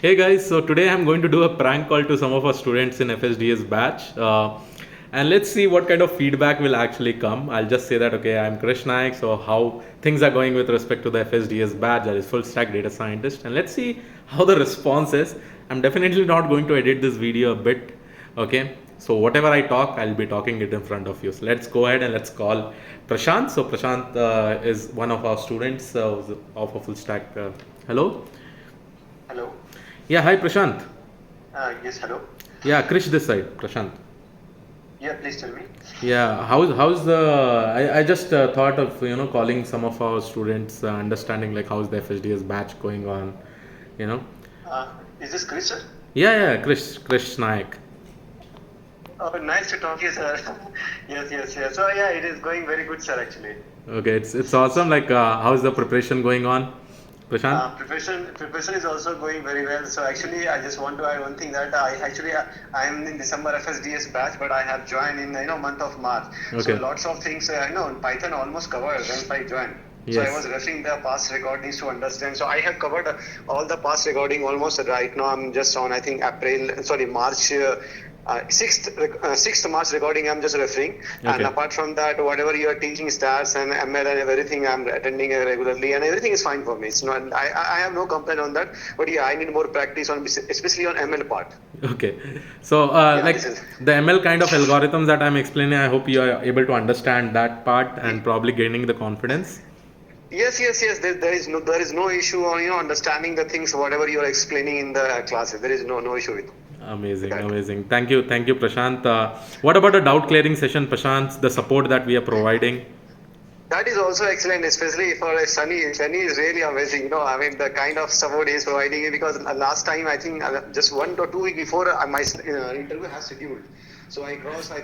Hey guys, so today I'm going to do a prank call to some of our students in FSDS batch. And let's see what kind of feedback will actually come. I'll just say that, okay, I'm Krish Naik, so how things are going with respect to the FSDS batch, that is full stack data scientist. And let's see how the response is. I'm definitely not going to edit this video a bit, okay? So whatever I talk, I'll be talking it in front of you. So let's go ahead and let's call Prashant. So Prashant is one of our students of a full stack. Hello? Hello. Yeah, hi Prashant. Yes, hello. Yeah, Krish this side, Prashant. Yeah, please tell me. Yeah, how's the? I just thought of calling some of our students, understanding like how's the FSDS batch going on, you know. Is this Chris, sir? Yeah, Krish Naik. Oh, nice to talk to you, sir. Yes. So yeah, it is going very good, sir. Actually, Okay, it's awesome. Like, how's the preparation going on, Prashant? preparation is also going very well. So actually, I just want to add one thing that I am in December FSDS batch, but I have joined in month of March. So Okay. lots of things Python almost covered when I joined. So I was Yes. referring the past recordings to understand. So I have covered all the past recording almost right now. I'm just on I think March. 6th March recording I'm just referring, and Okay. apart from that, whatever you are teaching stats and ML and everything, I'm attending regularly, and everything is fine for me. It's not I have no complaint on that, but yeah, I need more practice on especially on ML part. Okay. So, Yeah, like this is the ML kind of algorithms that I'm explaining, I hope you are able to understand that part and probably gaining the confidence. yes. There is no issue on understanding the things whatever you are explaining in the classes. There is no issue with Amazing, that. amazing. Thank you, Prashant. What about a doubt clearing session, Prashant? The support that we are providing. That is also excellent, especially for Sunny. Sunny is really amazing. I mean, the kind of support he is providing because last time, I think just 1 or 2 weeks before my interview has scheduled. So I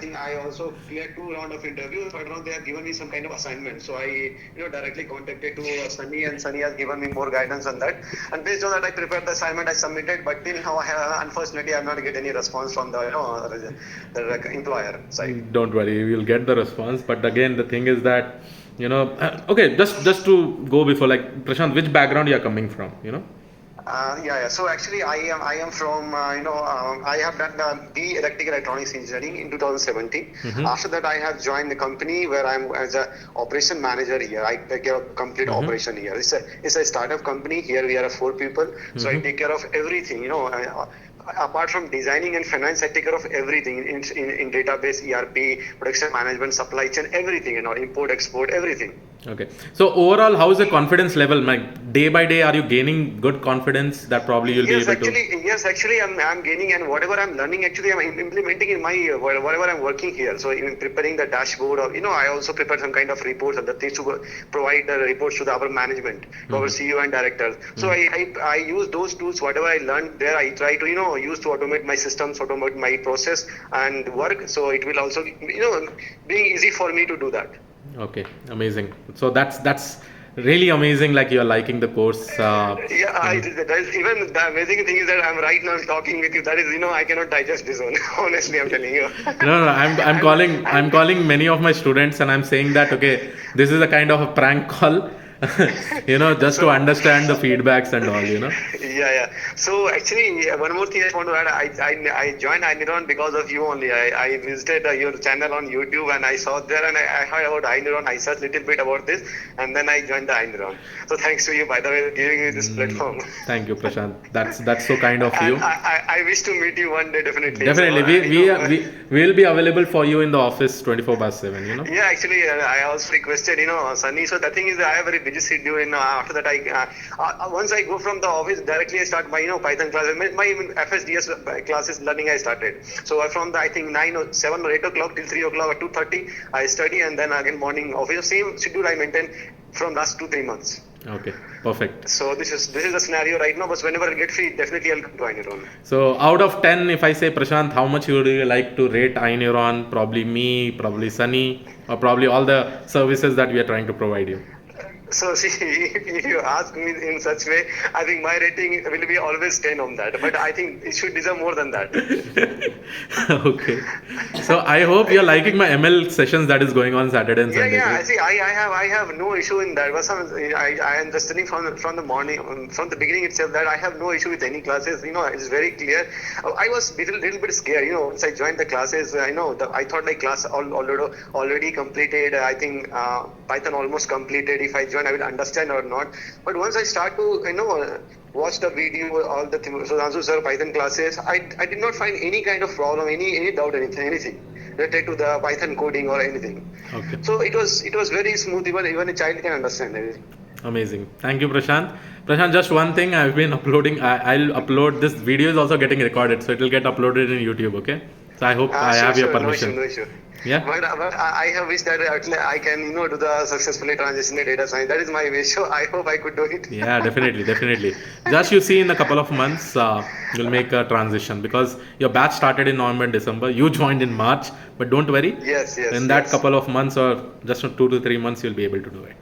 think I also cleared 2 rounds of interviews, but now they have given me some kind of assignment. So I directly contacted to Sunny, and Sunny has given me more guidance on that. And based on that, I prepared the assignment, I submitted, but till now, unfortunately, I have not get any response from the employer side. Don't worry, we'll get the response. But again, the thing is that, okay, just to go before, like Prashant, which background you are coming from? Yeah. So actually, I am from I have done B Electrical Electronics Engineering in 2017. Mm-hmm. After that, I have joined the company where I'm as a operation manager here. I take care of complete Mm-hmm. operation here. It's a startup company. Here we are 4 people. So I Mm-hmm. take care of everything. Apart from designing and finance, I take care of everything in database, ERP, production management, supply chain, everything. Import, export, everything. Okay. So overall, how is the confidence level? Like day by day, are you gaining good confidence that probably you'll be able to? Yes, actually, I'm gaining, and whatever I'm learning, actually, I'm implementing in my whatever I'm working here. So, even preparing the dashboard, or I also prepare some kind of reports and the things to provide the reports to our management, to our CEO and directors. So, I use those tools, whatever I learned there, I try to use to automate my systems, automate my process and work. So, it will also being easy for me to do that. Okay, amazing. So that's really amazing. Like you're liking the course. Yeah, that is, even the amazing thing is that I'm right now talking with you. That is, I cannot digest this one. Honestly, I'm telling you. No, I'm I'm, calling I'm calling many of my students and I'm saying that okay, this is a kind of a prank call, just to so understand the feedbacks and all. yeah. So actually, one more thing I want to add. I joined iNeuron because of you only. I visited your channel on YouTube and I saw there and I heard about iNeuron. I searched a little bit about this and then I joined the iNeuron. So thanks to you, by the way, giving me this platform. Thank you, Prashant. That's so kind of And you. I wish to meet you one day definitely. So Definitely, we will be available for you in the office 24/7. yeah, actually, I also requested, Sunny. So the thing is, I have a very busy schedule. After that, once I go from the office directly, I start my Python classes. My FSDS classes learning I started. So from the I think 7 or 8 o'clock till 3 o'clock or 2:30, I study, and then again morning office. Same schedule I maintain from last 2-3 months. Okay, perfect. So this is the scenario right now. But whenever I get free, definitely I'll come to iNeuron. So out of 10, if I say Prashant, how much would you like to rate iNeuron? Probably me, probably Sunny, or probably all the services that we are trying to provide you. So see, if you ask me in such way, I think my rating will be always 10 on that. But I think it should deserve more than that. Okay. So I hope you're liking my ML sessions that is going on Saturday and Yeah, Sundays, yeah. right? See, I have no issue in that. I am just telling from the morning, from the beginning itself, that I have no issue with any classes. It's very clear. I was little bit scared. Once I joined the classes, I thought like class already completed. I think Python almost completed. If I join, I will understand or not. But once I start to watch the video, all the Sudhanshu sir Python classes, I did not find any kind of problem, any doubt, anything related to the Python coding or anything. Okay. So it was very smooth. Even a child can understand everything. Amazing. Thank you, Prashant. Prashant, just one thing I've been uploading. I'll upload this video is also getting recorded, so it will get uploaded in YouTube. Okay. So I hope I have your permission. No issue. Yeah. But I have wished that I can do the successfully transition in data science. That is my wish. So I hope I could do it. Yeah, definitely. Just you see in a couple of months, you'll make a transition because your batch started in November and December. You joined in March, but don't worry. Yes. In that couple of months or just 2 to 3 months, you'll be able to do it.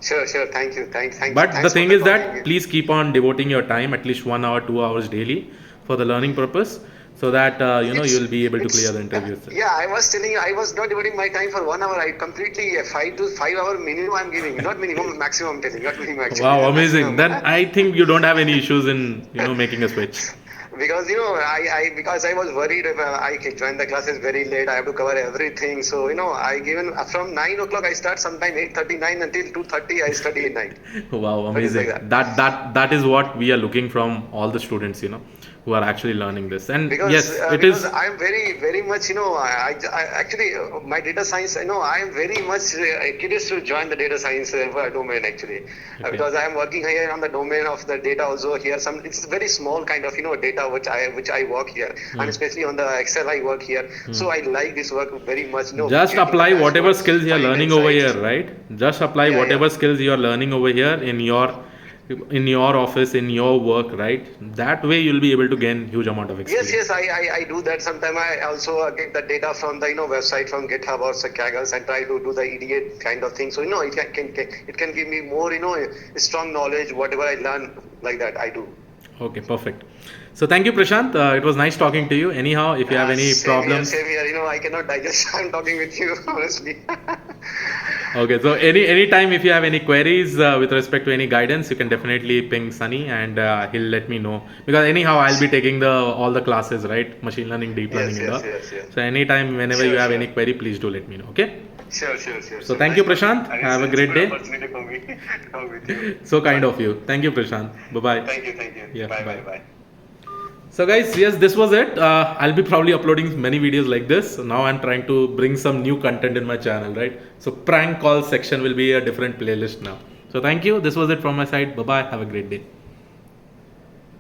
Sure. Thank you. But the thing is that please keep on devoting your time, at least 1 hour, 2 hours daily for the learning purpose, so that you'll be able to clear the interviews. Yeah, I was telling you, I was not devoting my time for 1 hour. I completely 5 to 5 hour minimum I'm giving, not minimum, maximum I'm telling, not minimum actually. Wow, amazing. Then I think you don't have any issues in making a switch. Because because I was worried. I joined the classes very late. I have to cover everything. So I given from 9 o'clock I start sometime 8:39 until 2:30 I study at night. Wow, amazing. Like that is what we are looking from all the students, who are actually learning this. And because, yes, it because is. I'm very much I actually my data science. I am very much curious to join the data science domain actually. Okay. Because I am working here on the domain of the data also here. It's very small kind of data which I work here, and especially on the Excel I work here. So I like this work very much. Just apply whatever skills you are learning over here, right? Just apply whatever skills you are learning over here in your office, in your work, right? That way you'll be able to gain huge amount of experience. Yes, I do that. Sometimes I also get the data from the website from GitHub or Kaggle and try to do the EDA kind of thing. So it can give me more strong knowledge. Whatever I learn like that, I do. Okay, perfect. So thank you, Prashant. It was nice talking to you. Anyhow, if you have any problems, same here. I cannot digest. I'm talking with you honestly. Okay, so any time if you have any queries with respect to any guidance, you can definitely ping Sunny and he'll let me know. Because anyhow, I'll be taking all the classes, right? Machine learning, deep learning, and all. Yes. So anytime, whenever you have any query, please do let me know. Okay. Sure. So thank you, Prashant. Have a great day. Opportunity for me to talk with you. So kind of you. Thank you, Prashant. Bye-bye. Thank you. Yeah, Bye. So guys, yes, this was it. I'll be probably uploading many videos like this. Now I'm trying to bring some new content in my channel, right? So prank call section will be a different playlist now. So thank you. This was it from my side. Bye-bye. Have a great day.